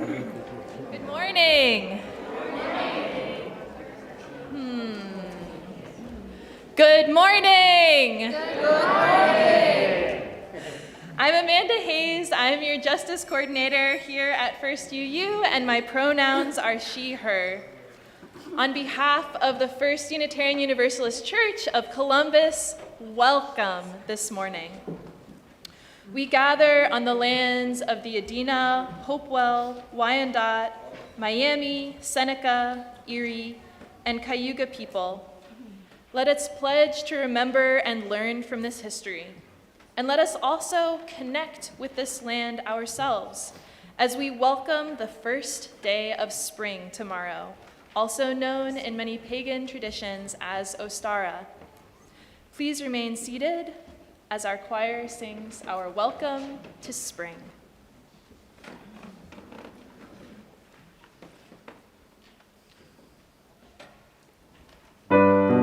Good morning. Good morning. Good morning. I'm Amanda Hayes. I'm your Justice Coordinator here at First UU, and my pronouns are she, her. On behalf of the First Unitarian Universalist Church of Columbus, welcome this morning. We gather on the lands of the Adena, Hopewell, Wyandotte, Miami, Seneca, Erie, and Cayuga people. Let us pledge to remember and learn from this history. And let us also connect with this land ourselves as we welcome the first day of spring tomorrow, also known in many pagan traditions as Ostara. Please remain seated as our choir sings our welcome to spring. Come,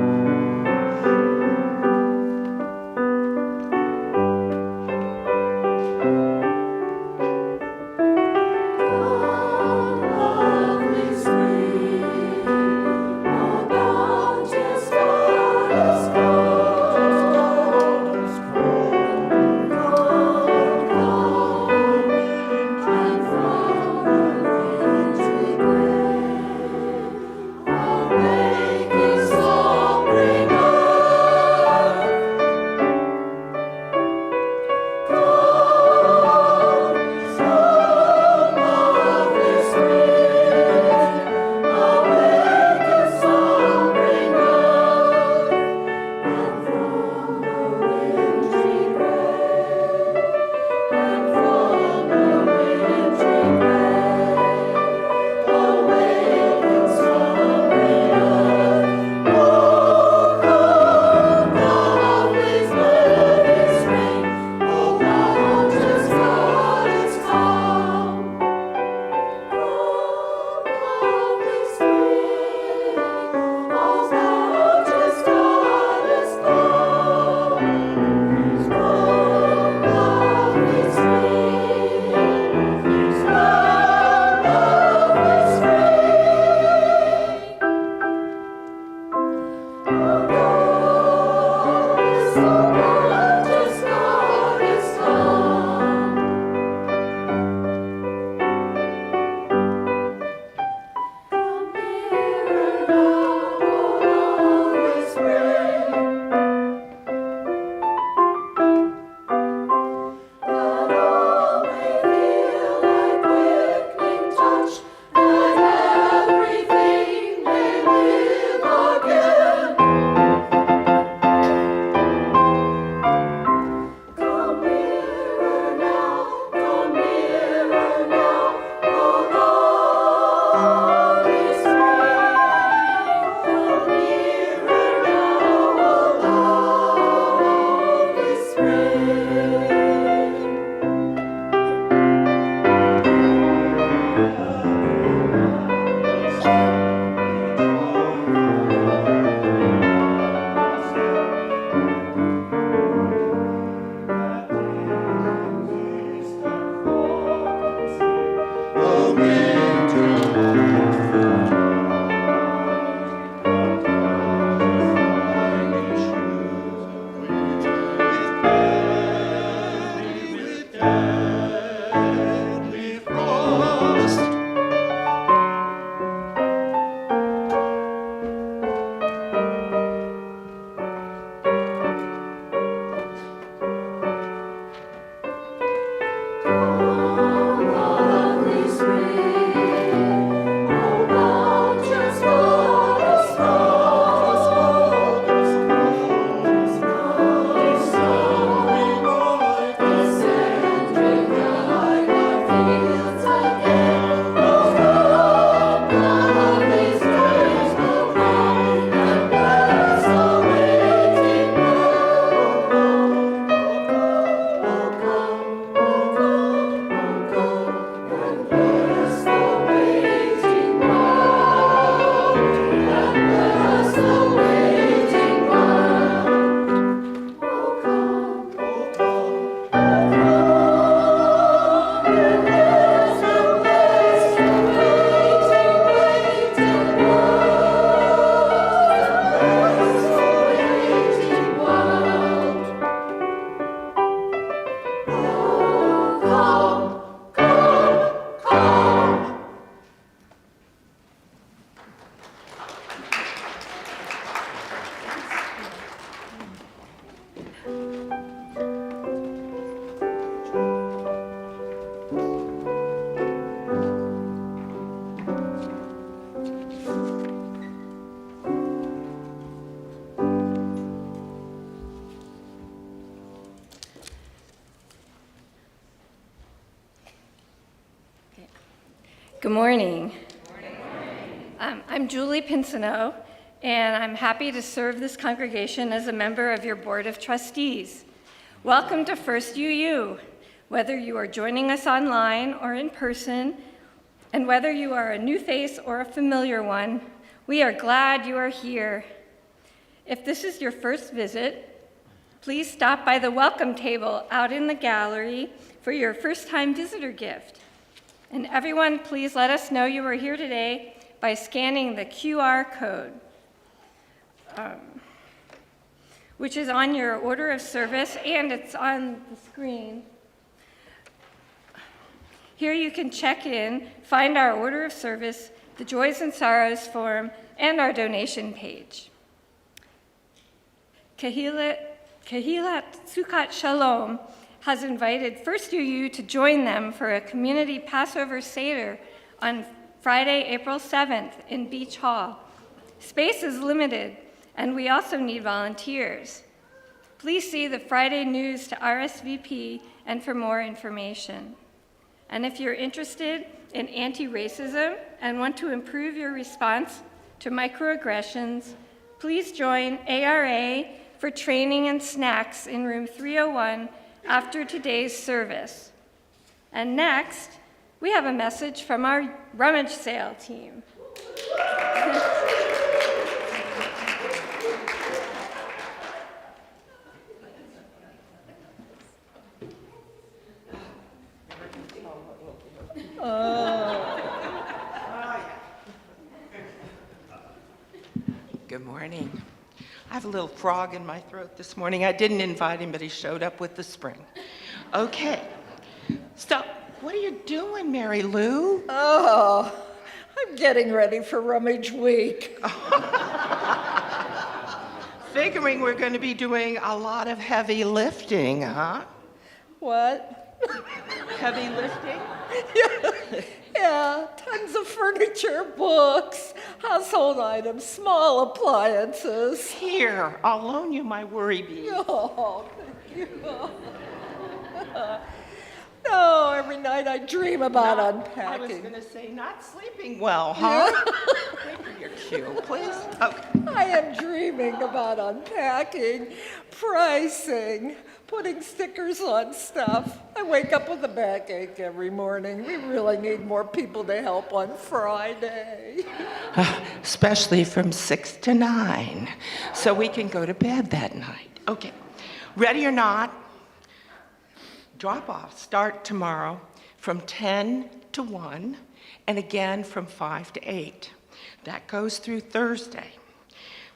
Good morning. I'm Julie Pinsino, and I'm happy to serve this congregation as a member of your Board of Trustees. Welcome to First UU. Whether you are joining us online or in person, and whether you are a new face or a familiar one, we are glad you are here. If this is your first visit, please stop by the welcome table out in the gallery for your first-time visitor gift. And everyone, please let us know you are here today by scanning the QR code, which is on your order of service, and it's on the screen. Here you can check in, find our order of service, the Joys and Sorrows form, and our donation page. Kehilat Sukkot Shalom has invited First UU to join them for a community Passover Seder on Friday, April 7th in Beach Hall. Space is limited, and we also need volunteers. Please see the Friday news to RSVP and for more information. And if you're interested in anti-racism and want to improve your response to microaggressions, please join ARA for training and snacks in room 301 after today's service. And next, we have a message from our rummage sale team. Good morning. I have a little frog in my throat this morning. I didn't invite him, but he showed up with the spring. Okay. Stop. What are you doing, Mary Lou? Oh, I'm getting ready for Rummage Week. Figuring we're going to be doing a lot of heavy lifting, huh? What? Heavy lifting? Yeah, tons of furniture, books, household items, small appliances. Here, I'll loan you my worry bead. Oh, thank you. No, every night I dream about I was unpacking. going to say, not sleeping well, huh? Wait for your cue, please. Okay. I am dreaming about unpacking, pricing, putting stickers on stuff. I wake up with a backache every morning. We really need more people to help on Friday. Especially from 6 to 9, so we can go to bed that night. Okay, ready or not, drop-offs start tomorrow from 10 to 1, and again from 5 to 8. That goes through Thursday.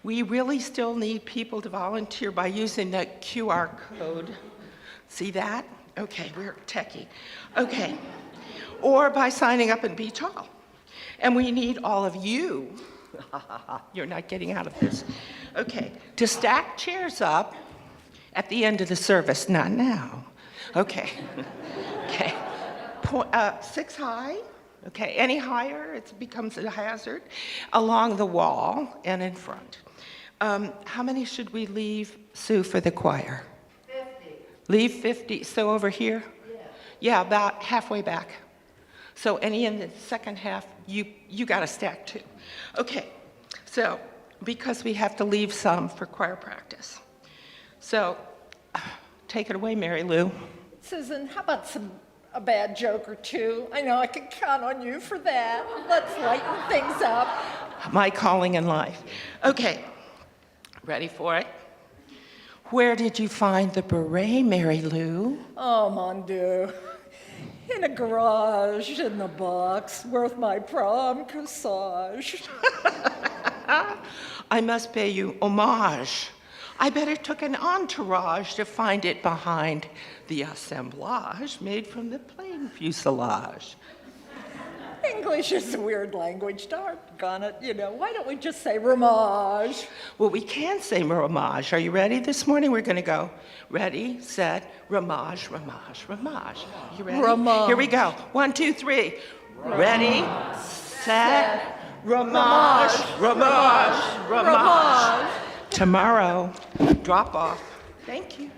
We really still need people to volunteer by using the QR code. See that? Okay, we're techie. Okay, or by signing up in Beach Hall. And we need all of you, you're not getting out of this, okay, to stack chairs up at the end of the service, not now. Okay, okay, 6 high, okay, any higher, it becomes a hazard, along the wall and in front. How many should we leave, Sue, for the choir? 50. Leave 50, so over here? Yeah, about halfway back. So any in the second half, you got to stack too. Okay, so because we have to leave some for choir practice. So take it away, Mary Lou. Susan, how about a bad joke or two? I know I can count on you for that. Let's lighten things up. My calling in life. Okay, ready for it? Where did you find the beret, Mary Lou? Oh, mon Dieu. In a garage, in the box, worth my prom corsage. I must pay you homage. I bet it took an entourage to find it behind the assemblage made from the plain fuselage. English is a weird language, doggone it. You know, why don't we just say ramage? Well, we can say ramage. Are you ready this morning? We're going to go. Ready, set, ramage, ramage, ramage. You ready? Ramage. Here we go. 1, 2, 3. Ready, set, ramage, ramage, ramage. Tomorrow, drop off. Thank you.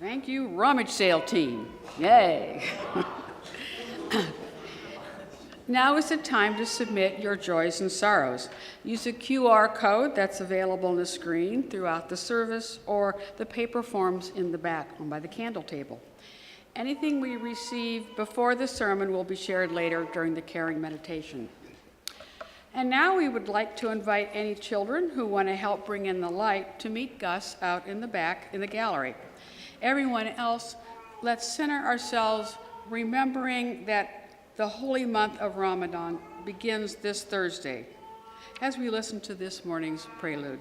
Thank you, rummage sale team. Yay. Now is the time to submit your joys and sorrows. Use a QR code that's available on the screen throughout the service or the paper forms in the back by the candle table. Anything we receive before the sermon will be shared later during the caring meditation. And now we would like to invite any children who want to help bring in the light to meet Gus out in the back in the gallery. Everyone else, let's center ourselves remembering that the holy month of Ramadan begins this Thursday as we listen to this morning's prelude.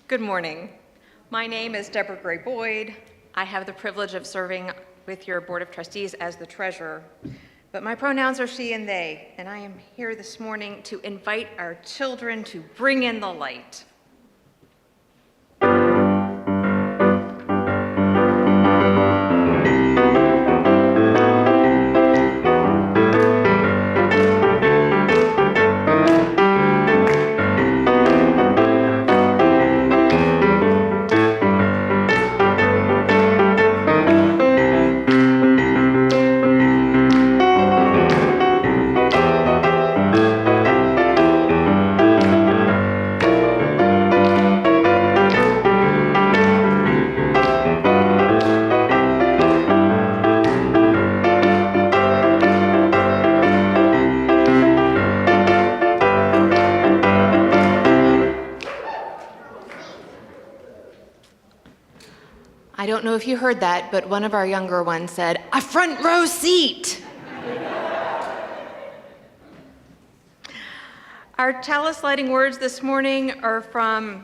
Good morning. My name is Deborah Gray Boyd. I have the privilege of serving with your Board of Trustees as the treasurer, but my pronouns are she and they, and I am here this morning to invite our children to bring in the light. I don't know if you heard that, but one of our younger ones said, "A front row seat." Our chalice lighting words this morning are from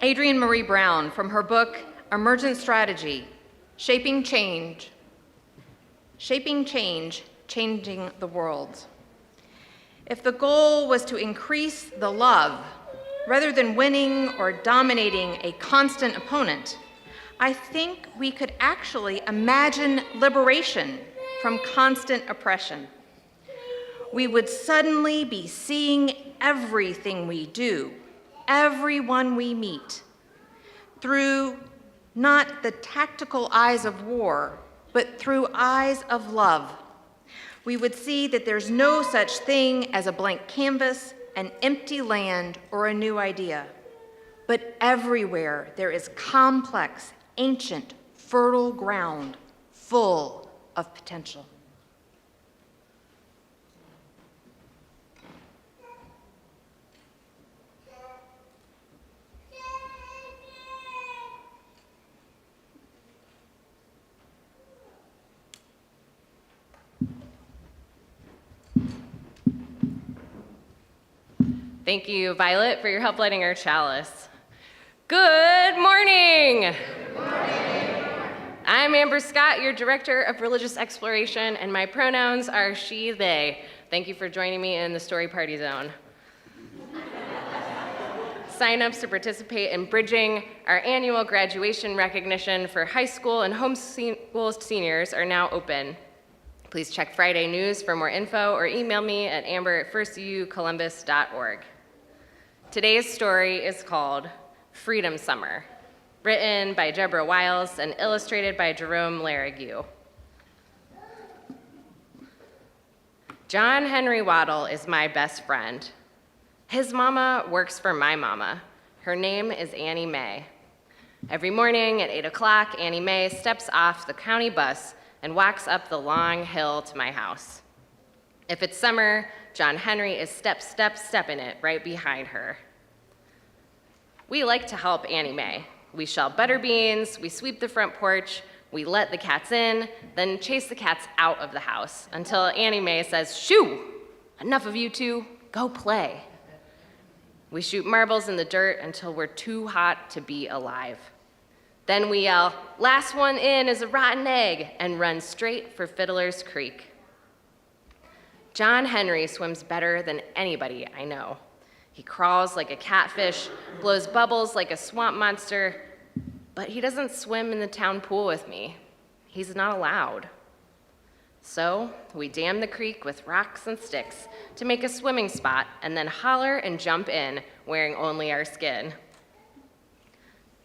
Adrienne Marie Brown from her book, Emergent Strategy, Shaping Change, Changing the World. If the goal was to increase the love, rather than winning or dominating a constant opponent, I think we could actually imagine liberation from constant oppression. We would suddenly be seeing everything we do, everyone we meet, through not the tactical eyes of war, but through eyes of love. We would see that there's no such thing as a blank canvas, an empty land, or a new idea. But everywhere there is complex, ancient, fertile ground full of potential. Thank you, Violet, for your help lighting our chalice. Good morning. Good morning. I'm Amber Scott, your Director of Religious Exploration, and my pronouns are she, they. Thank you for joining me in the Story Party Zone. Sign-ups to participate in Bridging, our annual graduation recognition for high school and homeschooled seniors, are now open. Please check Friday News for more info or email me at amber@firstucolumbus.org. Today's story is called Freedom Summer, written by Deborah Wiles and illustrated by Jerome Larrague. John Henry Waddle is my best friend. His mama works for my mama, Her name is Annie Mae. Every morning at 8 o'clock, Annie Mae steps off the county bus and walks up the long hill to my house. If it's summer, John Henry is stepping it right behind her. We like to help Annie Mae. We shell butter beans, we sweep the front porch, we let the cats in, then chase the cats out of the house until Annie Mae says, "Shoo! Enough of you two, go play." We shoot marbles in the dirt until we're too hot to be alive. Then we yell, "Last one in is a rotten egg," and run straight for Fiddler's Creek. John Henry swims better than anybody I know. He crawls like a catfish, blows bubbles like a swamp monster, but he doesn't swim in the town pool with me. He's not allowed. So we dam the creek with rocks and sticks to make a swimming spot and then holler and jump in wearing only our skin.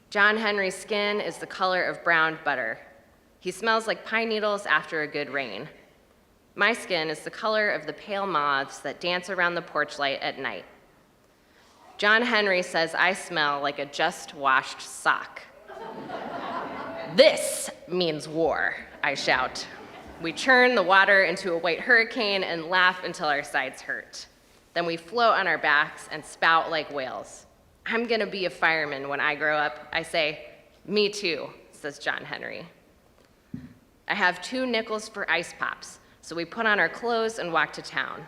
John Henry's skin is the color of browned butter. He smells like pine needles after a good rain. My skin is the color of the pale moths that dance around the porch light at night. John Henry says I smell like a just washed sock. "This means war," I shout. We churn the water into a white hurricane and laugh until our sides hurt. Then we float on our backs and spout like whales. "I'm gonna be a fireman when I grow up," I say. "Me too," says John Henry. I have 2 nickels for ice pops, so we put on our clothes and walk to town.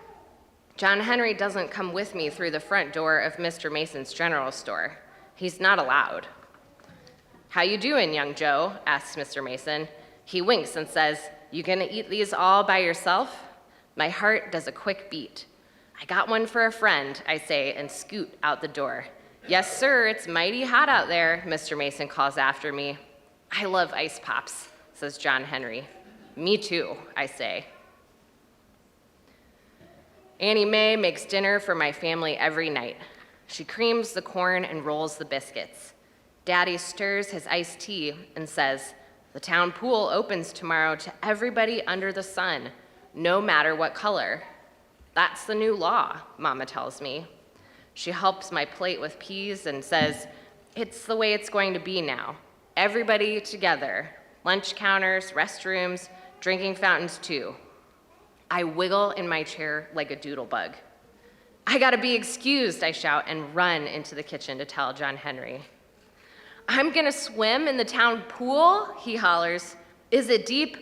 John Henry doesn't come with me through the front door of Mr. Mason's general store. He's not allowed. "How you doing, young Joe?" asks Mr. Mason. He winks and says, "You gonna eat these all by yourself?" My heart does a quick beat. "I got one for a friend," I say and scoot out the door. "Yes, sir, it's mighty hot out there," Mr. Mason calls after me. "I love ice pops," says John Henry. "Me too," I say. Annie Mae makes dinner for my family every night. She creams the corn and rolls the biscuits. Daddy stirs his iced tea and says, "The town pool opens tomorrow to everybody under the sun, no matter what color." "That's the new law," Mama tells me. She helps my plate with peas and says, "It's the way it's going to be now. Everybody together. Lunch counters, restrooms, drinking fountains too." I wiggle in my chair like a doodle bug. "I gotta be excused," I shout and run into the kitchen to tell John Henry. "I'm gonna swim in the town pool," he hollers. "Is it deep?"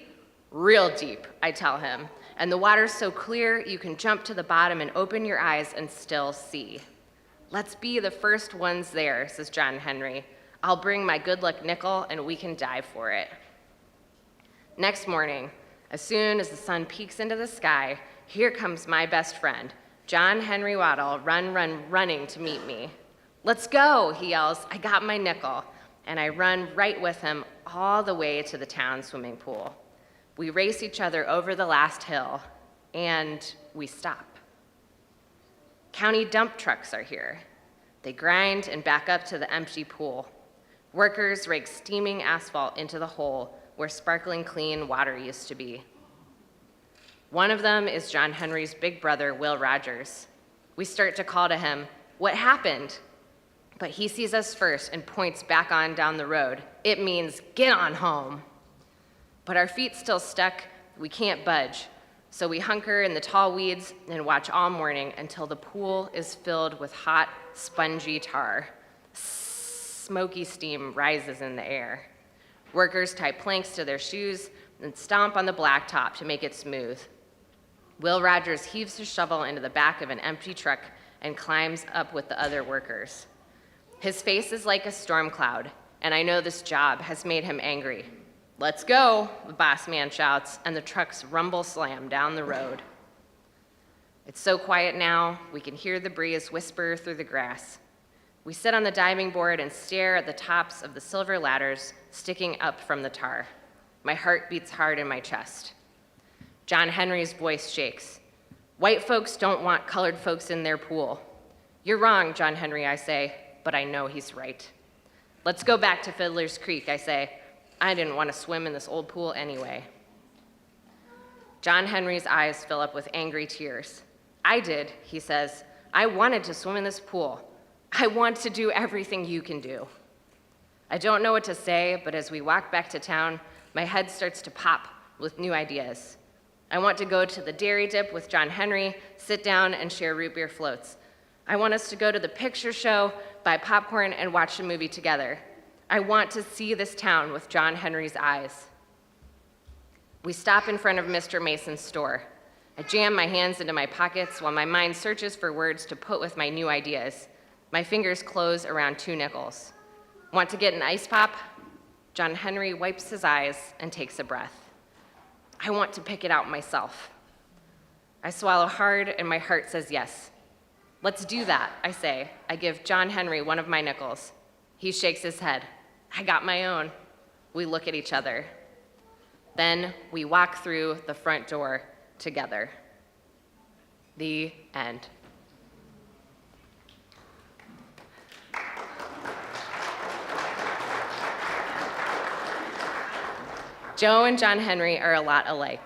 "Real deep," I tell him. "And the water's so clear you can jump to the bottom and open your eyes and still see." "Let's be the first ones there," says John Henry. "I'll bring my good luck nickel and we can dive for it." Next morning, as soon as the sun peeks into the sky, here comes my best friend, John Henry Waddell, running to meet me. "Let's go," he yells. "I got my nickel." And I run right with him all the way to the town swimming pool. We race each other over the last hill, and we stop. County dump trucks are here. They grind and back up to the empty pool. Workers rake steaming asphalt into the hole where sparkling clean water used to be. One of them is John Henry's big brother, Will Rogers. We start to call to him, "What happened?" But he sees us first and points back on down the road. It means, "Get on home." But our feet still stuck, we can't budge. So we hunker in the tall weeds and watch all morning until the pool is filled with hot, spongy tar. Smoky steam rises in the air. Workers tie planks to their shoes and stomp on the blacktop to make it smooth. Will Rogers heaves his shovel into the back of an empty truck and climbs up with the other workers. His face is like a storm cloud, and I know this job has made him angry. "Let's go," the boss man shouts, and the trucks rumble slam down the road. It's so quiet now, we can hear the breeze whisper through the grass. We sit on the diving board and stare at the tops of the silver ladders sticking up from the tar. My heart beats hard in my chest. John Henry's voice shakes. "White folks don't want colored folks in their pool." "You're wrong, John Henry," I say, but I know he's right. "Let's go back to Fiddler's Creek," I say. I didn't want to swim in this old pool anyway. John Henry's eyes fill up with angry tears. "I did," he says. "I wanted to swim in this pool, I want to do everything you can do. I don't know what to say, but as we walk back to town, my head starts to pop with new ideas. I want to go to the Dairy Dip with John Henry, sit down and share root beer floats. I want us to go to the picture show, buy popcorn, and watch a movie together. I want to see this town with John Henry's eyes. We stop in front of Mr. Mason's store. I jam my hands into my pockets while my mind searches for words to put with my new ideas. My fingers close around 2 nickels. Want to get an ice pop? John Henry wipes his eyes and takes a breath. I want to pick it out myself. I swallow hard and my heart says yes. Let's do that, I say. I give John Henry one of my nickels. He shakes his head. I got my own. We look at each other. Then we walk through the front door together. The end. Joe and John Henry are a lot alike.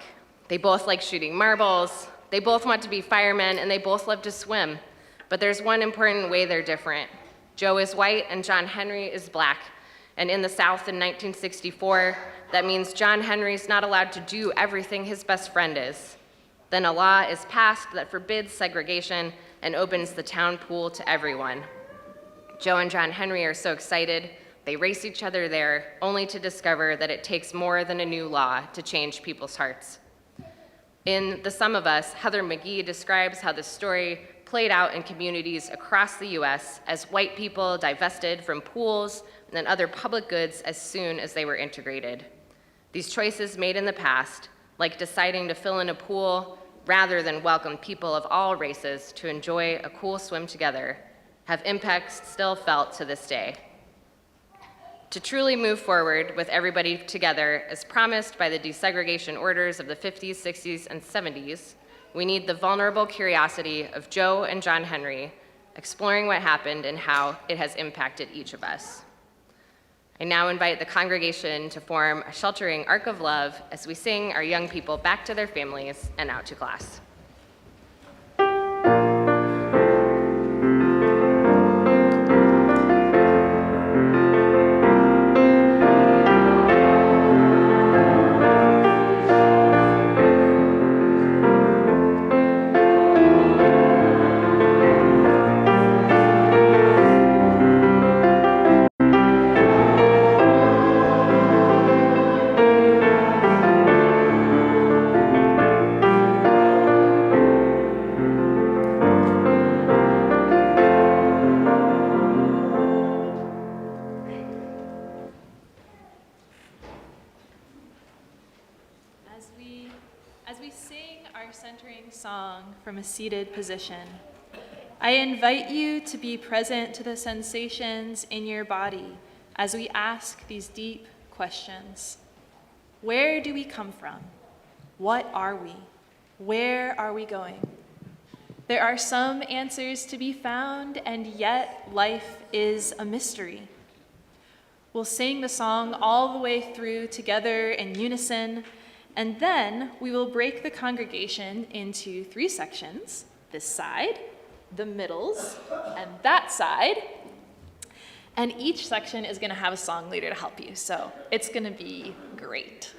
They both like shooting marbles, they both want to be firemen, and they both love to swim. But there's one important way they're different. Joe is white and John Henry is black. And in the South in 1964, that means John Henry's not allowed to do everything his best friend is. Then a law is passed that forbids segregation and opens the town pool to everyone. Joe and John Henry are so excited, they race each other there, only to discover that it takes more than a new law to change people's hearts. In The Sum of Us, Heather McGee describes how the story played out in communities across the US as white people divested from pools and other public goods as soon as they were integrated. These choices made in the past, like deciding to fill in a pool rather than welcome people of all races to enjoy a cool swim together, have impacts still felt to this day. To truly move forward with everybody together, as promised by the desegregation orders of the 50s, 60s, and 70s, we need the vulnerable curiosity of Joe and John Henry, exploring what happened and how it has impacted each of us. I now invite the congregation to form a sheltering arc of love as we sing our young people back to their families and out to class. As we sing our centering song from a seated position, I invite you to be present to the sensations in your body as we ask these deep questions. Where do we come from? What are we? Where are we going? There are some answers to be found, and yet life is a mystery. We'll sing the song all the way through together in unison, and then we will break the congregation into 3 sections, this side, the middles, and that side. And each section is gonna have a song leader to help you, so it's gonna be great.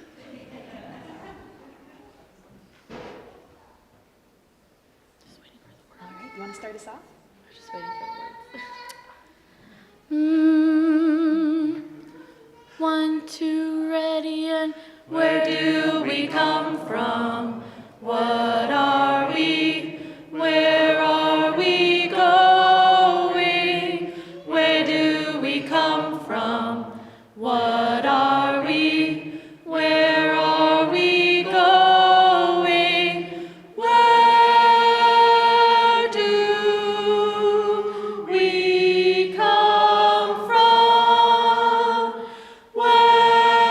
All right, you wanna start us off? Just waiting for the words. 1, 2, ready, and where do we come from? What are we? Where are we going? Where do we come from? What are we? Where are we going? Where do we come from? Where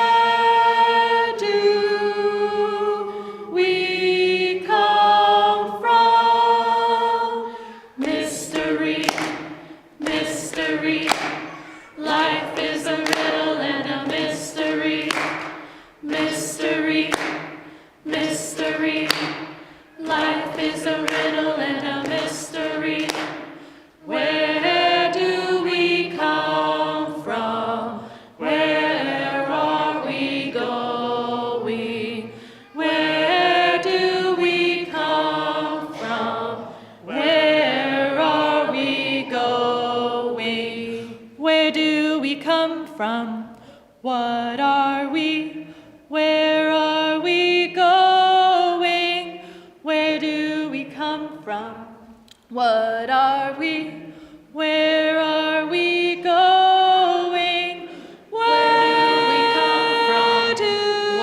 What are we? Where are we going? Where do we come from?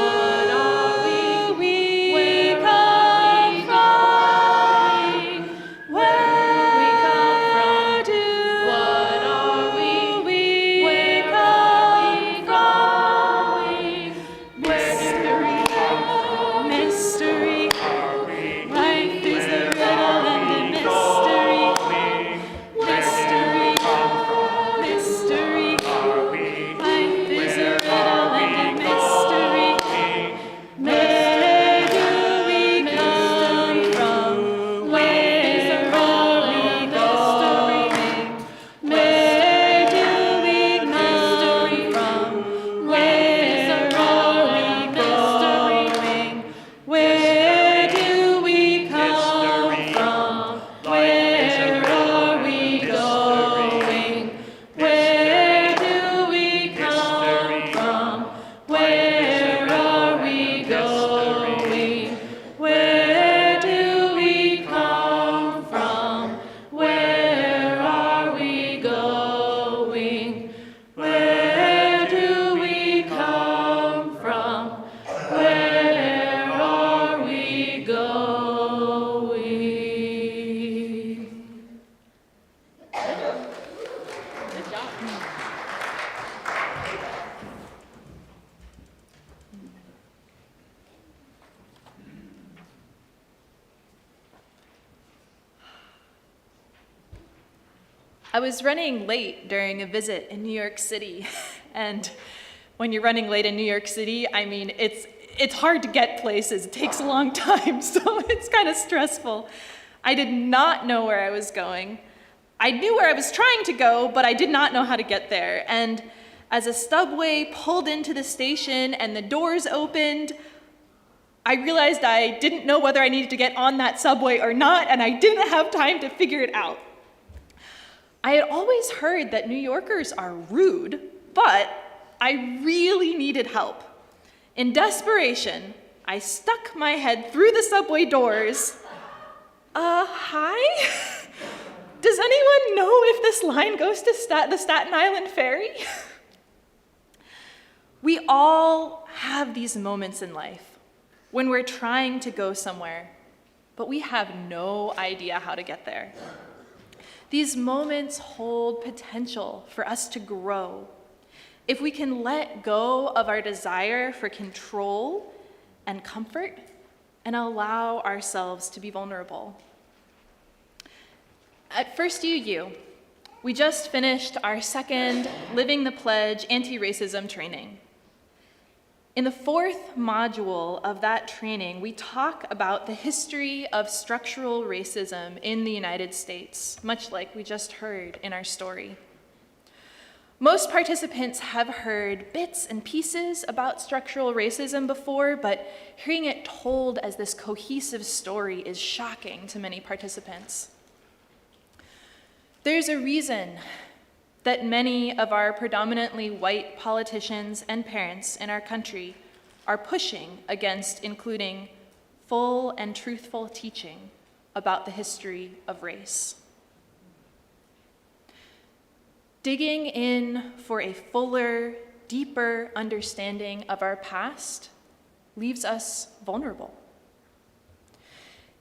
Where do we come from? Mystery, life is a riddle and a mystery. Mystery, mystery, life is a riddle and a mystery. Where do we come from? Where are we going? Where do we come from? Where are we going? Where do we come from? Where are we going? Where do we come from? Where are we going? Where do we come from? Where are we going? Where do we come from? Where are we going? Good job. I was running late during a visit in New York City, and when you're running late in New York City, I mean, it's hard to get places. It takes a long time, so it's kind of stressful. I did not know where I was going. I knew where I was trying to go, but I did not know how to get there. And as a subway pulled into the station and the doors opened, I realized I didn't know whether I needed to get on that subway or not, and I didn't have time to figure it out. I had always heard that New Yorkers are rude, but I really needed help. In desperation, I stuck my head through the subway doors. Hi? Does anyone know if this line goes to the Staten Island Ferry? We all have these moments in life when we're trying to go somewhere, but we have no idea how to get there. These moments hold potential for us to grow. If we can let go of our desire for control and comfort and allow ourselves to be vulnerable. At First UU, we just finished our second Living the Pledge anti-racism training. In the fourth module of that training, we talk about the history of structural racism in the United States, much like we just heard in our story. Most participants have heard bits and pieces about structural racism before, but hearing it told as this cohesive story is shocking to many participants. There's a reason that many of our predominantly white politicians and parents in our country are pushing against including full and truthful teaching about the history of race. Digging in for a fuller, deeper understanding of our past leaves us vulnerable.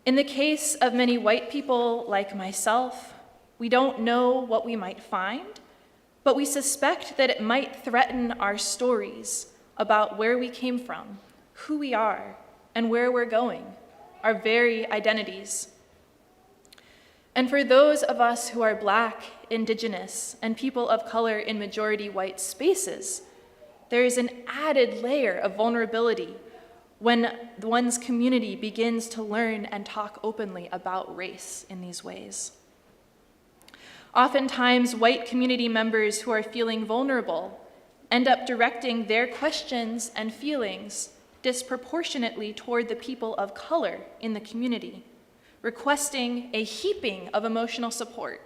In the case of many white people like myself, we don't know what we might find, but we suspect that it might threaten our stories about where we came from, who we are, and where we're going, our very identities. And for those of us who are Black, Indigenous, and people of color in majority white spaces, there is an added layer of vulnerability when one's community begins to learn and talk openly about race in these ways. Oftentimes, white community members who are feeling vulnerable end up directing their questions and feelings disproportionately toward the people of color in the community, requesting a heaping of emotional support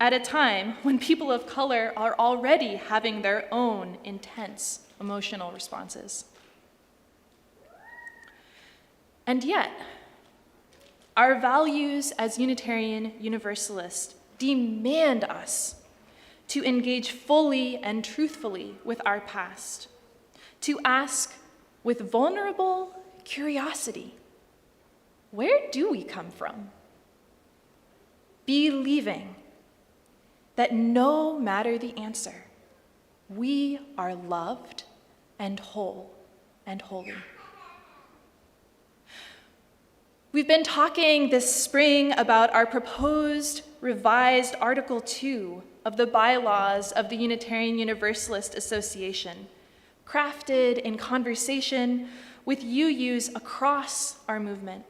at a time when people of color are already having their own intense emotional responses. And yet, Our values as Unitarian Universalists demand us to engage fully and truthfully with our past, to ask with vulnerable curiosity, where do we come from? Believing that no matter the answer, we are loved and whole and holy. We've been talking this spring about our proposed revised Article 2 of the bylaws of the Unitarian Universalist Association, crafted in conversation with UUs across our movement.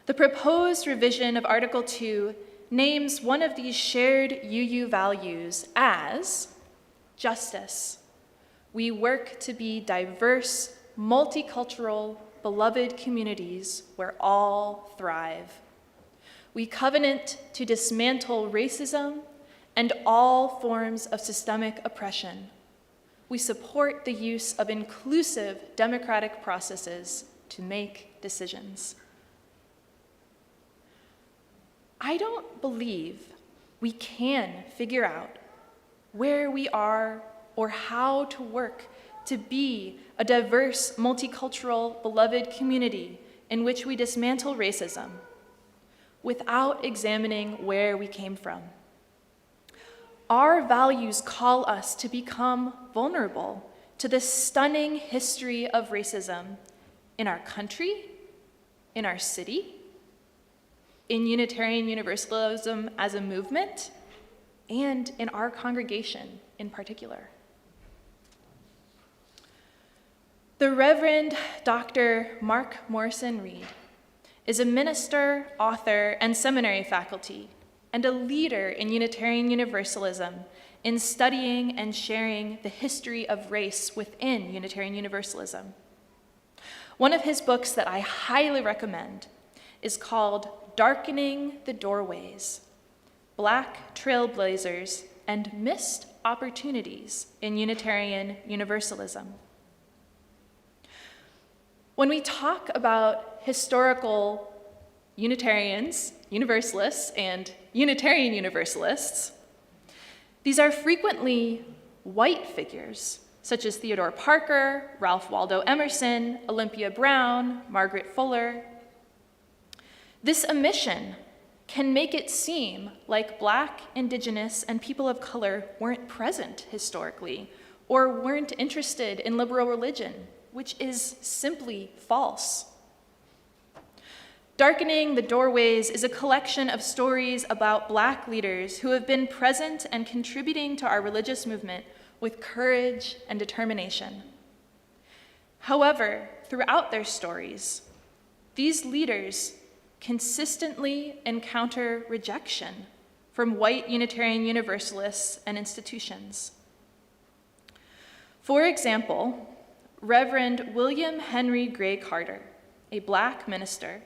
The proposed revision of Article 2 names one of these shared UU values as justice. We work to be diverse, multicultural, beloved communities where all thrive. We covenant to dismantle racism and all forms of systemic oppression. We support the use of inclusive democratic processes to make decisions. I don't believe we can figure out where we are or how to work to be a diverse, multicultural, beloved community in which we dismantle racism without examining where we came from. Our values call us to become vulnerable to the stunning history of racism in our country, in our city, in Unitarian Universalism as a movement, and in our congregation in particular. The Reverend Dr. Mark Morrison Reed is a minister, author, and seminary faculty, and a leader in Unitarian Universalism in studying and sharing the history of race within Unitarian Universalism. One of his books that I highly recommend is called Darkening the Doorways: Black Trailblazers and Missed Opportunities in Unitarian Universalism. When we talk about historical Unitarians, Universalists, and Unitarian Universalists, these are frequently white figures, such as Theodore Parker, Ralph Waldo Emerson, Olympia Brown, Margaret Fuller. This omission can make it seem like Black, Indigenous, and people of color weren't present historically or weren't interested in liberal religion, which is simply false. Darkening the Doorways is a collection of stories about Black leaders who have been present and contributing to our religious movement with courage and determination. However, throughout their stories, these leaders consistently encounter rejection from white Unitarian Universalists and institutions. For example, Reverend William Henry Gray Carter, a Black minister,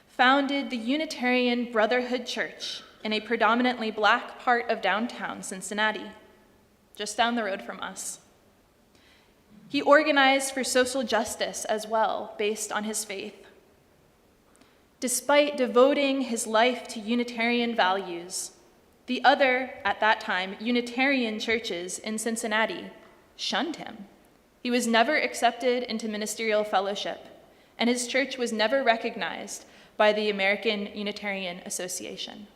founded the Unitarian Brotherhood Church in a predominantly Black part of downtown Cincinnati, just down the road from us. He organized for social justice as well, based on his faith. Despite devoting his life to Unitarian values, the other, at that time, Unitarian churches in Cincinnati shunned him. He was never accepted into ministerial fellowship, and his church was never recognized by the American Unitarian Association.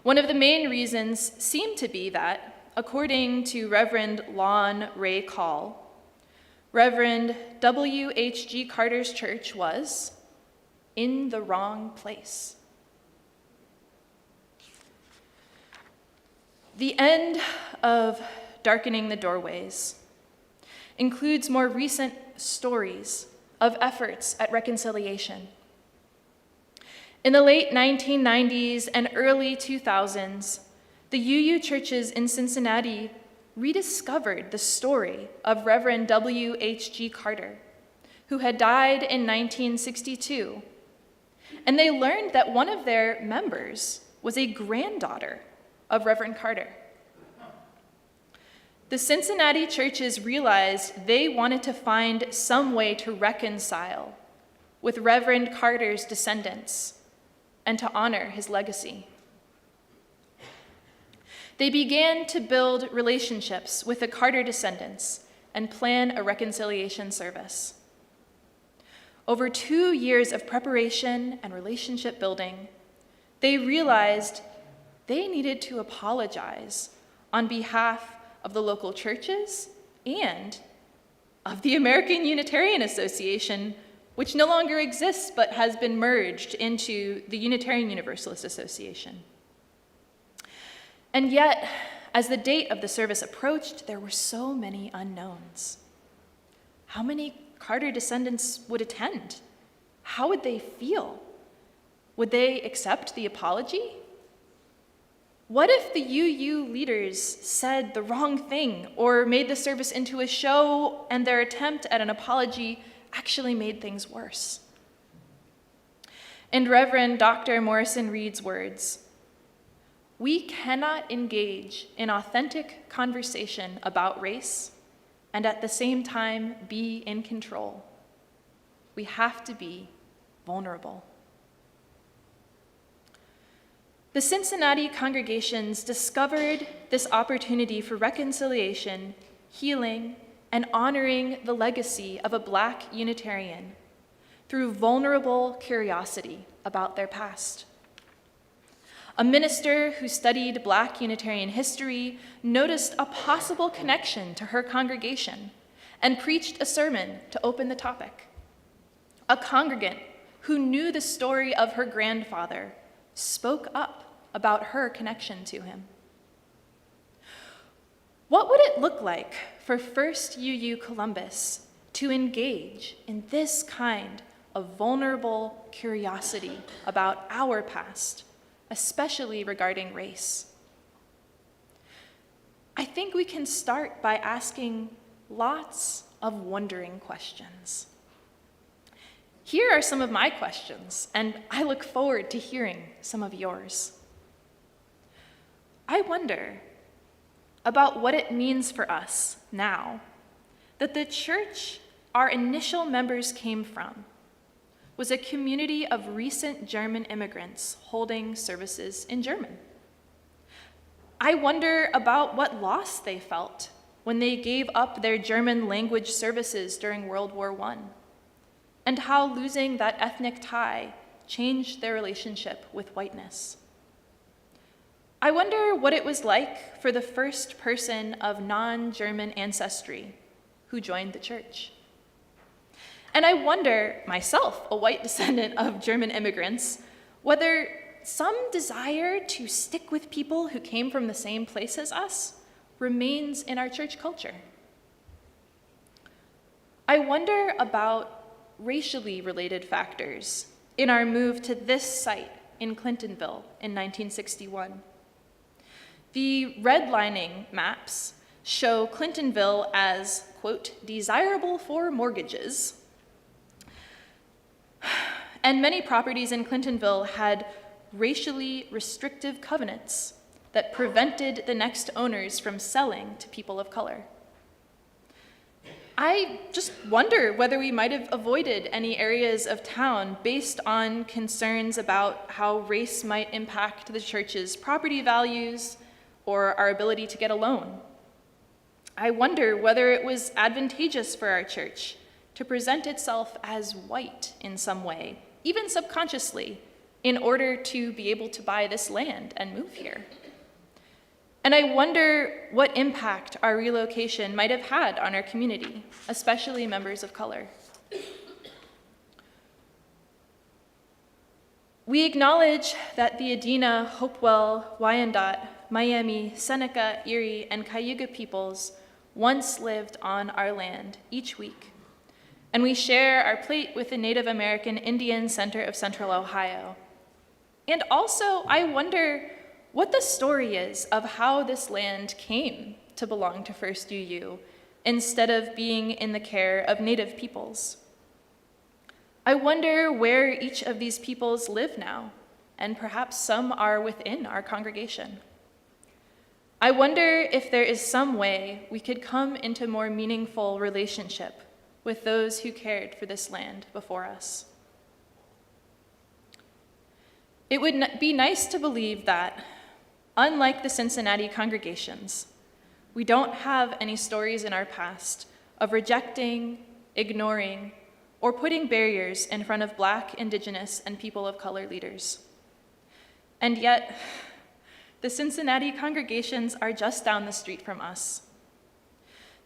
One of the main reasons seemed to be that, according to Reverend Lon Ray Call, Reverend W.H.G. Carter's church was in the wrong place. The end of Darkening the Doorways includes more recent stories of efforts at reconciliation. In the late 1990s and early 2000s, the UU churches in Cincinnati rediscovered the story of Reverend W.H.G. Carter, who had died in 1962, and they learned that one of their members was a granddaughter of Reverend Carter. The Cincinnati churches realized they wanted to find some way to reconcile with Reverend Carter's descendants and to honor his legacy. They began to build relationships with the Carter descendants and plan a reconciliation service. Over 2 years of preparation and relationship building, they realized they needed to apologize on behalf of the local churches and of the American Unitarian Association, which no longer exists but has been merged into the Unitarian Universalist Association. And yet, as the date of the service approached, there were so many unknowns. How many Carter descendants would attend? How would they feel? Would they accept the apology? What if the UU leaders said the wrong thing or made the service into a show and their attempt at an apology actually made things worse? In Reverend Dr. Morrison Reed's words, "We cannot engage in authentic conversation about race and at the same time be in control. We have to be vulnerable." The Cincinnati congregations discovered this opportunity for reconciliation, healing, and honoring the legacy of a Black Unitarian through vulnerable curiosity about their past. A minister who studied Black Unitarian history noticed a possible connection to her congregation and preached a sermon to open the topic. A congregant who knew the story of her grandfather spoke up about her connection to him. What would it look like for First UU Columbus to engage in this kind of vulnerable curiosity about our past, especially regarding race? I think we can start by asking lots of wondering questions. Here are some of my questions, and I look forward to hearing some of yours. I wonder about what it means for us now that the church our initial members came from was a community of recent German immigrants holding services in German. I wonder about what loss they felt when they gave up their German language services during World War I, and how losing that ethnic tie changed their relationship with whiteness. I wonder what it was like for the first person of non-German ancestry who joined the church. And I wonder, myself, a white descendant of German immigrants, whether some desire to stick with people who came from the same place as us remains in our church culture. I wonder about racially related factors in our move to this site in Clintonville in 1961. The redlining maps show Clintonville as, quote, desirable for mortgages. And many properties in Clintonville had racially restrictive covenants that prevented the next owners from selling to people of color. I just wonder whether we might have avoided any areas of town based on concerns about how race might impact the church's property values or our ability to get a loan. I wonder whether it was advantageous for our church to present itself as white in some way, even subconsciously, in order to be able to buy this land and move here. And I wonder what impact our relocation might have had on our community, especially members of color. We acknowledge that the Adena, Hopewell, Wyandotte, Miami, Seneca, Erie, and Cayuga peoples once lived on our land each week. And we share our plate with the Native American Indian Center of Central Ohio. And also, I wonder what the story is of how this land came to belong to First UU instead of being in the care of Native peoples. I wonder where each of these peoples live now, and perhaps some are within our congregation. I wonder if there is some way we could come into more meaningful relationship with those who cared for this land before us. It would be nice to believe that, unlike the Cincinnati congregations, we don't have any stories in our past of rejecting, ignoring, or putting barriers in front of Black, Indigenous, and people of color leaders. And yet, the Cincinnati congregations are just down the street from us.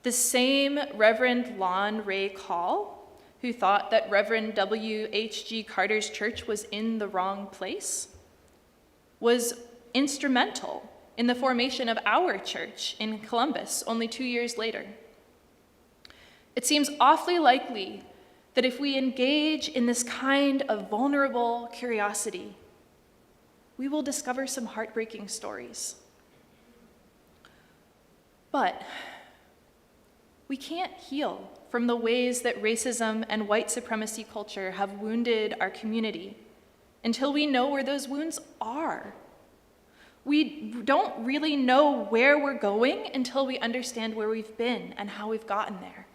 The same Reverend Lon Ray Call, who thought that Reverend W.H.G. Carter's church was in the wrong place, was instrumental in the formation of our church in Columbus only 2 years later. It seems awfully likely that if we engage in this kind of vulnerable curiosity, we will discover some heartbreaking stories. But we can't heal from the ways that racism and white supremacy culture have wounded our community until we know where those wounds are. We don't really know where we're going until we understand where we've been and how we've gotten there.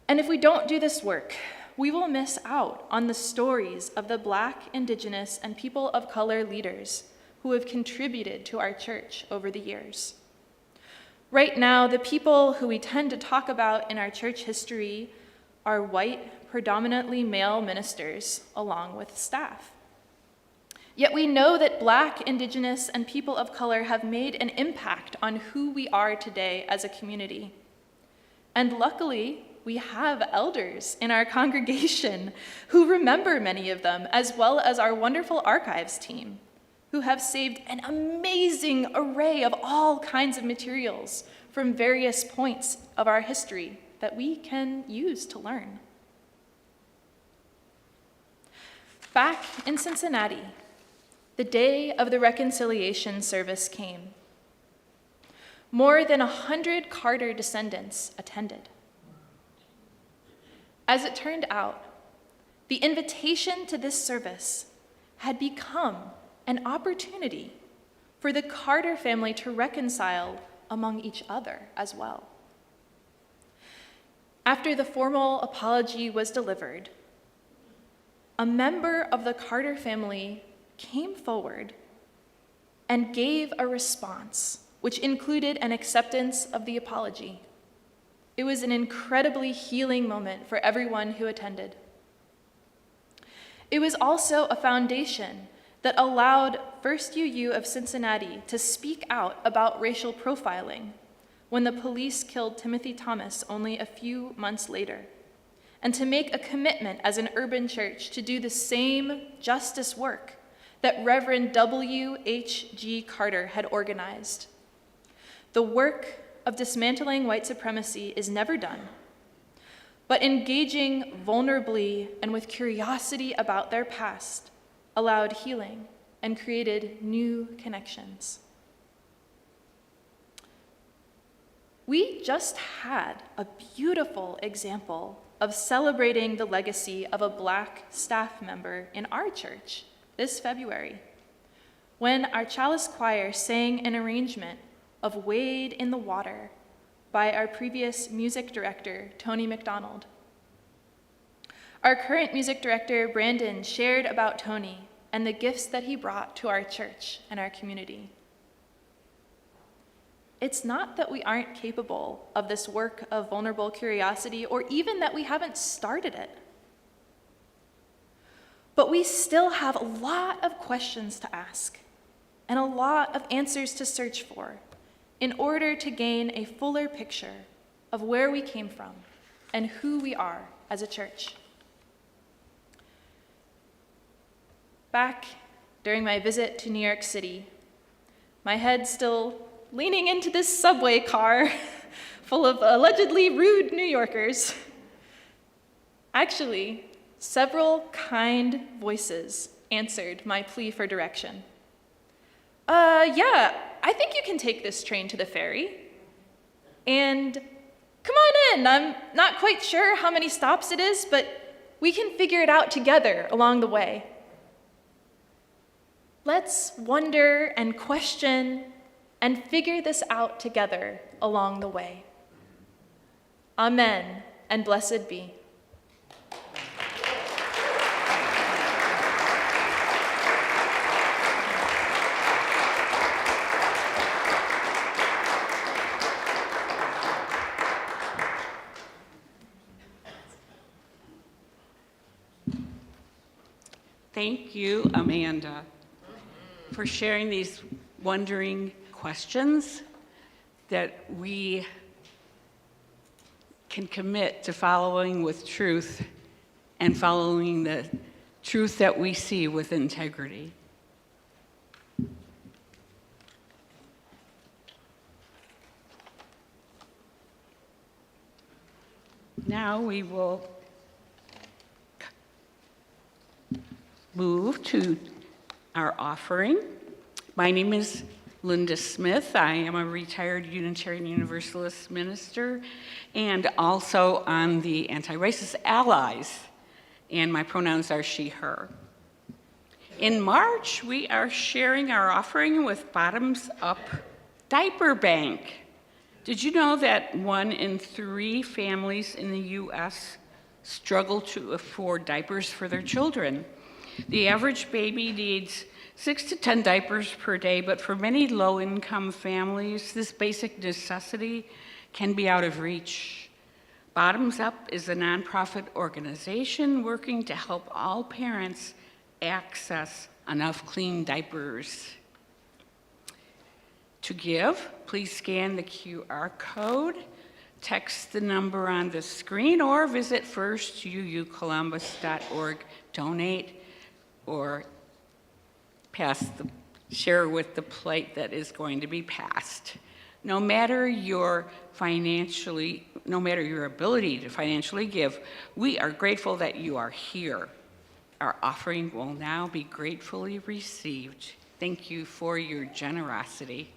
And if we don't do this work, we will miss out on the stories of the Black, Indigenous, and people of color leaders who have contributed to our church over the years. Right now, the people who we tend to talk about in our church history are white, predominantly male ministers, along with staff. Yet we know that Black, Indigenous, and people of color have made an impact on who we are today as a community. And luckily, we have elders in our congregation who remember many of them, as well as our wonderful archives team, who have saved an amazing array of all kinds of materials from various points of our history that we can use to learn. Back in Cincinnati, the day of the reconciliation service came. More than 100 Carter descendants attended. As it turned out, the invitation to this service had become an opportunity for the Carter family to reconcile among each other as well. After the formal apology was delivered, a member of the Carter family came forward and gave a response, which included an acceptance of the apology. It was an incredibly healing moment for everyone who attended. It was also a foundation that allowed First UU of Cincinnati to speak out about racial profiling when the police killed Timothy Thomas only a few months later, and to make a commitment as an urban church to do the same justice work that Reverend W.H.G. Carter had organized. The work of dismantling white supremacy is never done, but engaging vulnerably and with curiosity about their past allowed healing and created new connections. We just had a beautiful example of celebrating the legacy of a Black staff member in our church this February, when our Chalice Choir sang an arrangement of Wade in the Water by our previous music director, Tony McDonald. Our current music director, Brandon, shared about Tony and the gifts that he brought to our church and our community. It's not that we aren't capable of this work of vulnerable curiosity, or even that we haven't started it. But we still have a lot of questions to ask and a lot of answers to search for in order to gain a fuller picture of where we came from and who we are as a church. Back during my visit to New York City, my head still leaning into this subway car full of allegedly rude New Yorkers, actually, several kind voices answered my plea for direction. Yeah, I think you can take this train to the ferry. And come on in. I'm not quite sure how many stops it is, but we can figure it out together along the way. Let's wonder and question and figure this out together along the way. Amen, and blessed be. thank you, Amanda, for sharing these wondering questions that we can commit to following with truth and following the truth that we see with integrity. Now we will move to our offering. My name is Linda Smith. I am a retired Unitarian Universalist minister and also on the Anti-Racist Allies, and my pronouns are she, her. In March, we are sharing our offering with Bottoms Up Diaper Bank. Did you know that 1 in 3 families in the U.S. struggle to afford diapers for their children? The average baby needs 6 to 10 diapers per day, but for many low-income families, this basic necessity can be out of reach. Bottoms Up is a nonprofit organization working to help all parents access enough clean diapers. To give, please scan the QR code, text the number on the screen, or visit firstuucolumbus.org, donate, or share with the plate that is going to be passed. No matter your ability to financially give, we are grateful that you are here. Our offering will now be gratefully received. Thank you for your generosity.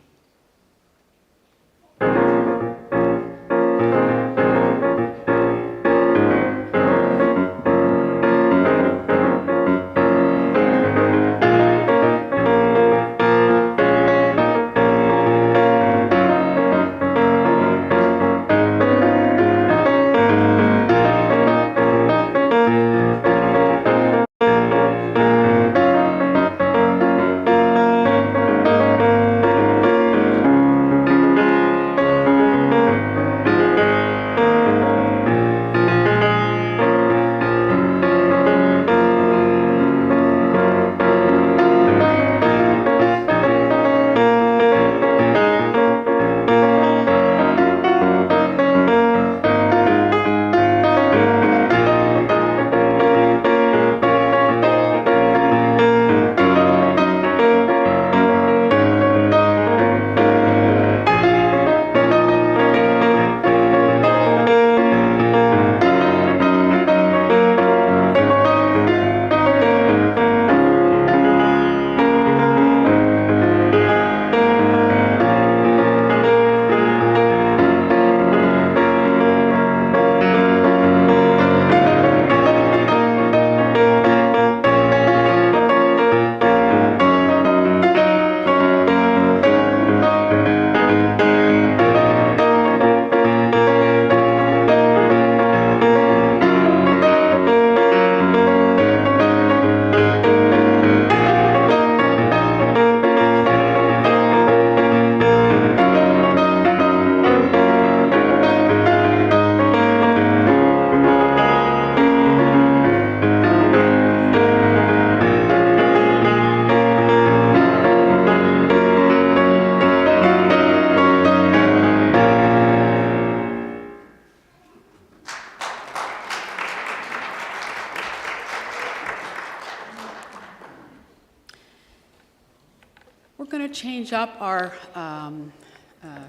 We're going to change up our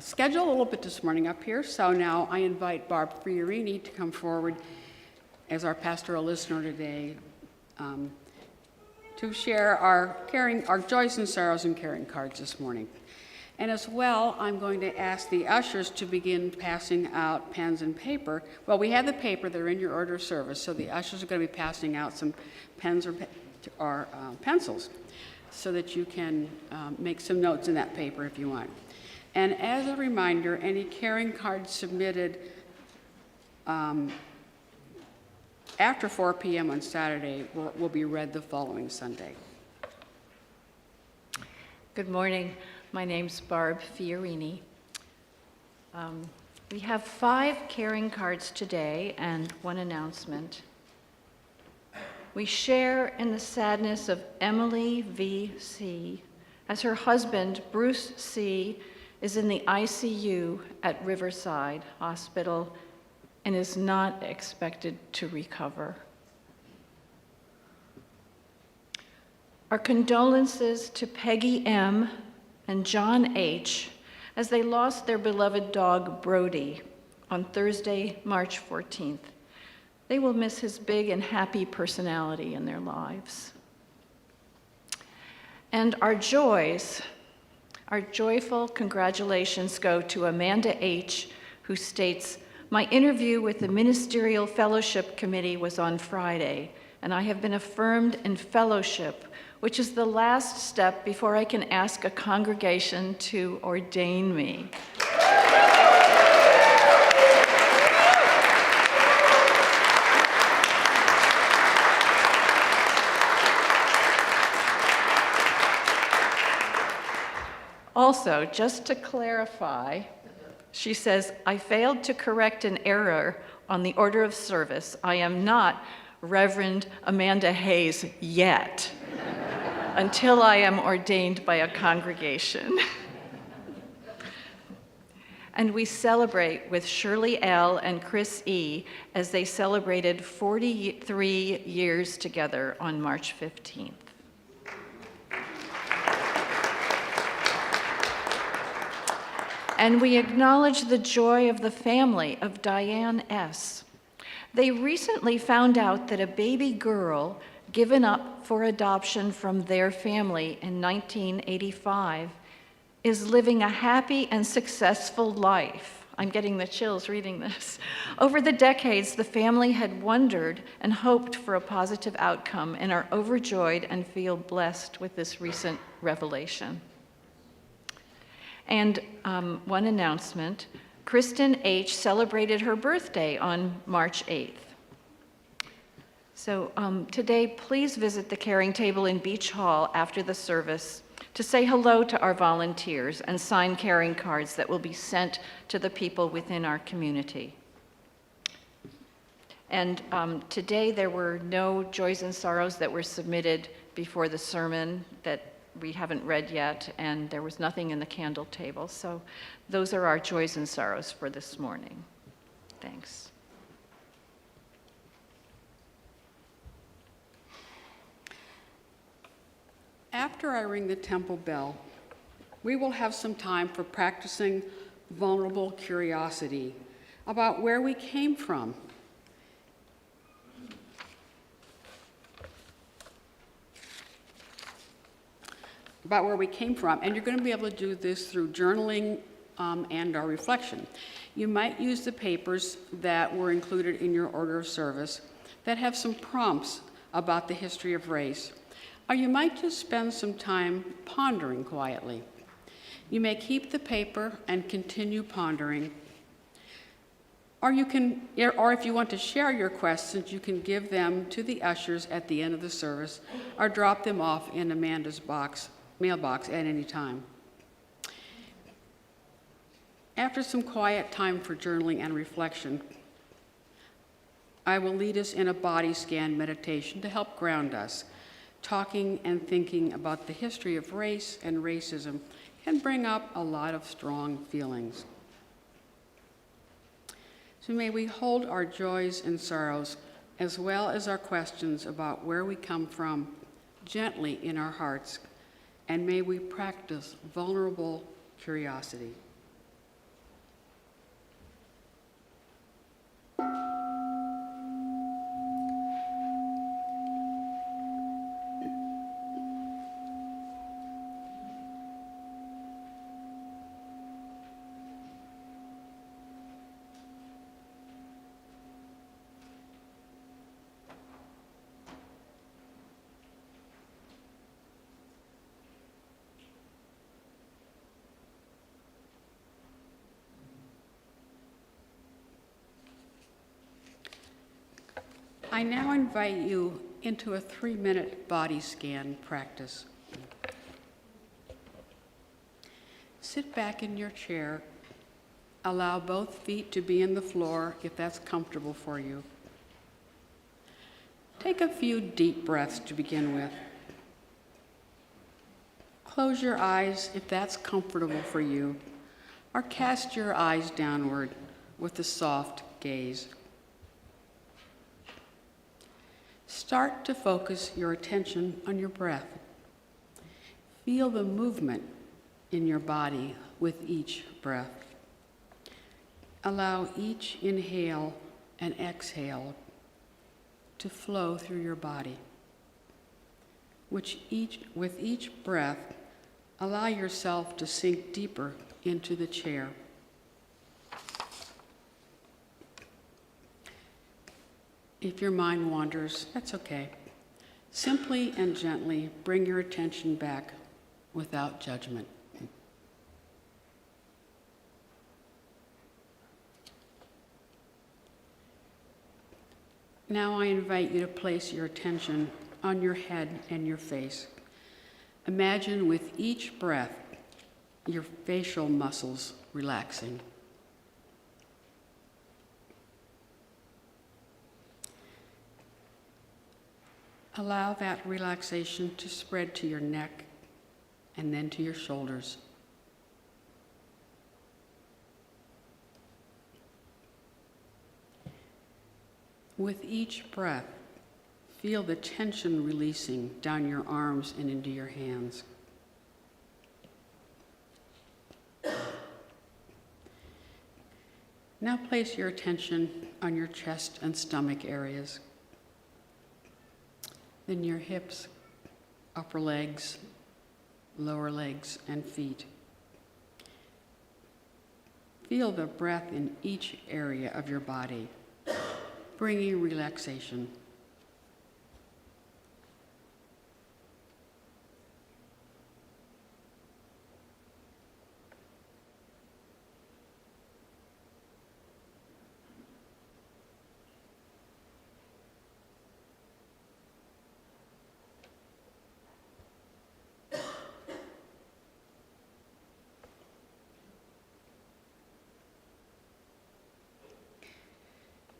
schedule a little bit this morning up here. So now I invite Barb Fiorini to come forward as our pastoral listener today to share our joys and sorrows and caring cards this morning. And as well, I'm going to ask the ushers to begin passing out pens and paper. Well, we have the paper, they're in your order of service, so the ushers are going to be passing out some pens or pencils so that you can make some notes in that paper if you want. And as a reminder, any caring cards submitted after 4 p.m. on Saturday will be read the following Sunday. Good morning. My name's Barb Fiorini. We have 5 caring cards today and 1 announcement. we share in the sadness of Emily V.C. as her husband, Bruce C., is in the ICU at Riverside Hospital and is not expected to recover. Our condolences to Peggy M. and John H. as they lost their beloved dog, Brody, on Thursday, March 14th. They will miss his big and happy personality in their lives. And our joys, our joyful congratulations go to Amanda H., who states, "My interview with the Ministerial Fellowship Committee was on Friday, and I have been affirmed in fellowship, which is the last step before I can ask a congregation to ordain me." Also, just to clarify, she says, "I failed to correct an error on the order of service. I am not Reverend Amanda Hayes yet, until I am ordained by a congregation." And we celebrate with Shirley L. and Chris E. as they celebrated 43 years together on March 15th. And we acknowledge the joy of the family of Diane S. They recently found out that a baby girl given up for adoption from their family in 1985 is living a happy and successful life. I'm getting the chills reading this. Over the decades, the family had wondered and hoped for a positive outcome and are overjoyed and feel blessed with this recent revelation. And one announcement, Kristen H. celebrated her birthday on March 8th. So today, please visit the caring table in Beach Hall after the service to say hello to our volunteers and sign caring cards that will be sent to the people within our community. And today, there were no joys and sorrows that were submitted before the sermon that we haven't read yet, and there was nothing in the candle table. So those are our joys and sorrows for this morning. Thanks. After I ring the temple bell, we will have some time for practicing vulnerable curiosity about where we came from. And you're going to be able to do this through journaling and our reflection. You might use the papers that were included in your order of service that have some prompts about the history of race, or you might just spend some time pondering quietly. You may keep the paper and continue pondering, or if you want to share your questions, you can give them to the ushers at the end of the service, or drop them off in Amanda's mailbox at any time. After some quiet time for journaling and reflection, I will lead us in a body scan meditation to help ground us. Talking and thinking about the history of race and racism can bring up a lot of strong feelings. So may we hold our joys and sorrows, as well as our questions about where we come from, gently in our hearts, and may we practice vulnerable curiosity. I now invite you into a 3-minute body scan practice. Sit back in your chair. Allow both feet to be in the floor if that's comfortable for you. Take a few deep breaths to begin with. Close your eyes if that's comfortable for you, or cast your eyes downward with a soft gaze. Start to focus your attention on your breath. Feel the movement in your body with each breath. Allow each inhale and exhale to flow through your body. With each breath, allow yourself to sink deeper into the chair. If your mind wanders, that's okay. Simply and gently bring your attention back without judgment. Now I invite you to place your attention on your head and your face. Imagine with each breath, your facial muscles relaxing. Allow that relaxation to spread to your neck and then to your shoulders. With each breath, feel the tension releasing down your arms and into your hands. Now place your attention on your chest and stomach areas, then your hips, upper legs, lower legs, and feet. Feel the breath in each area of your body, bringing relaxation.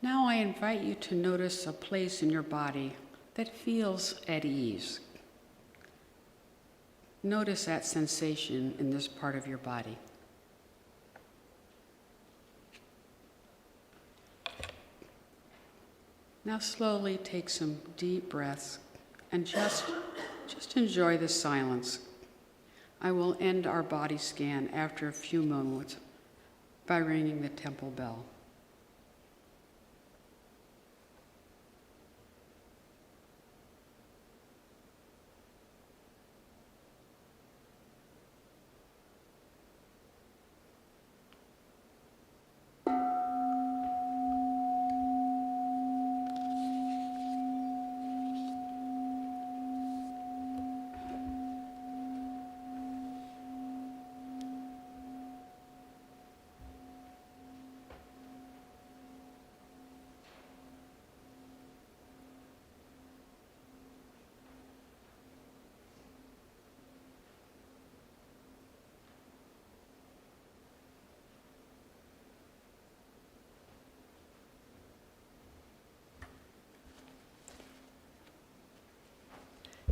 Now I invite you to notice a place in your body that feels at ease. Notice that sensation in this part of your body. Now slowly take some deep breaths and just enjoy the silence. I will end our body scan after a few moments by ringing the temple bell.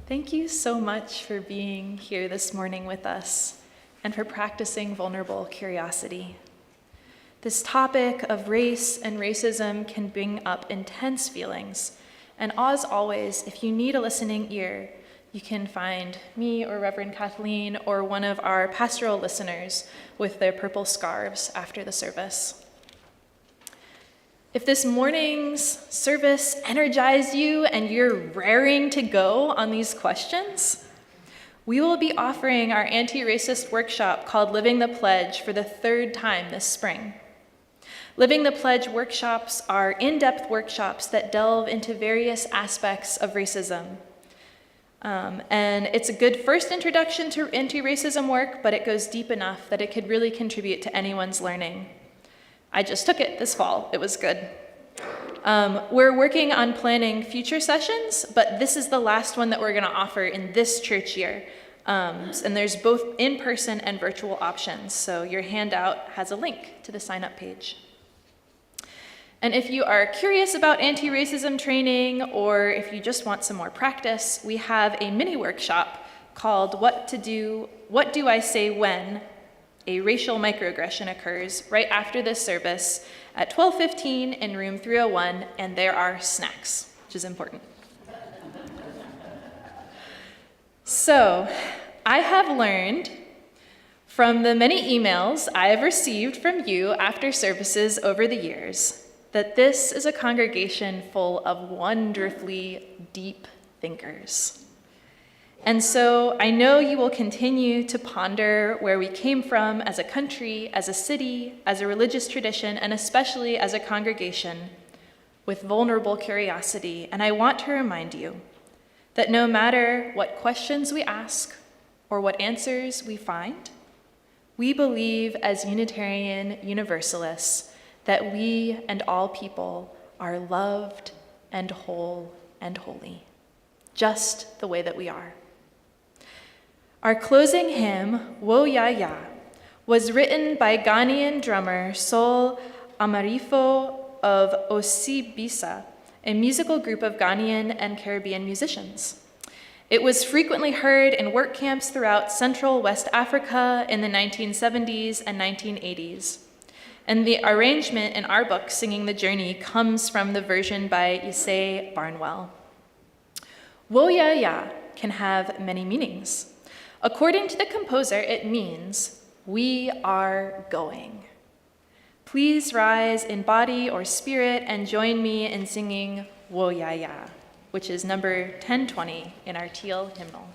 Thank you so much for being here this morning with us and for practicing vulnerable curiosity. This topic of race and racism can bring up intense feelings, and as always, if you need a listening ear, you can find me or Reverend Kathleen or one of our pastoral listeners with their purple scarves after the service. If this morning's service energized you and you're raring to go on these questions, we will be offering our anti-racist workshop called Living the Pledge for the third time this spring. Living the Pledge workshops are in-depth workshops that delve into various aspects of racism. And it's a good first introduction to anti-racism work, but it goes deep enough that it could really contribute to anyone's learning. I just took it this fall. It was good. We're working on planning future sessions, but this is the last one that we're going to offer in this church year. And there's both in-person and virtual options, so your handout has a link to the sign-up page. And if you are curious about anti-racism training, or if you just want some more practice, we have a mini workshop called What Do I Say When a Racial Microaggression Occurs, right after this service at 12:15 in room 301, and there are snacks, which is important. So, I have learned from the many emails I have received from you after services over the years that this is a congregation full of wonderfully deep thinkers. And so I know you will continue to ponder where we came from as a country, as a city, as a religious tradition, and especially as a congregation with vulnerable curiosity. And I want to remind you that no matter what questions we ask or what answers we find, we believe as Unitarian Universalists that we and all people are loved and whole and holy, just the way that we are. Our closing hymn, Wo Ya Ya, was written by Ghanaian drummer Sol Amarifo of Osibisa, a musical group of Ghanaian and Caribbean musicians. It was frequently heard in work camps throughout Central West Africa in the 1970s and 1980s. And the arrangement in our book, Singing the Journey, comes from the version by Ysaye Barnwell. Wo Ya Ya can have many meanings. According to the composer, it means, we are going. Please rise in body or spirit and join me in singing Wo Ya Ya, which is number 1020 in our teal hymnal.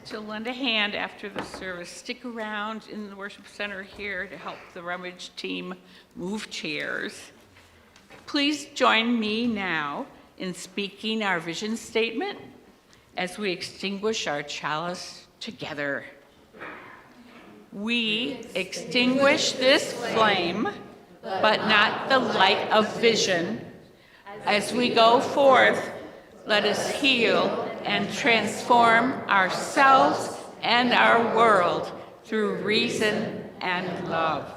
To lend a hand after the service. Stick around in the worship center here to help the rummage team move chairs. Please join me now in speaking our vision statement as we extinguish our chalice together. We extinguish this flame, but not the light of vision. As we go forth, let us heal and transform ourselves and our world through reason and love.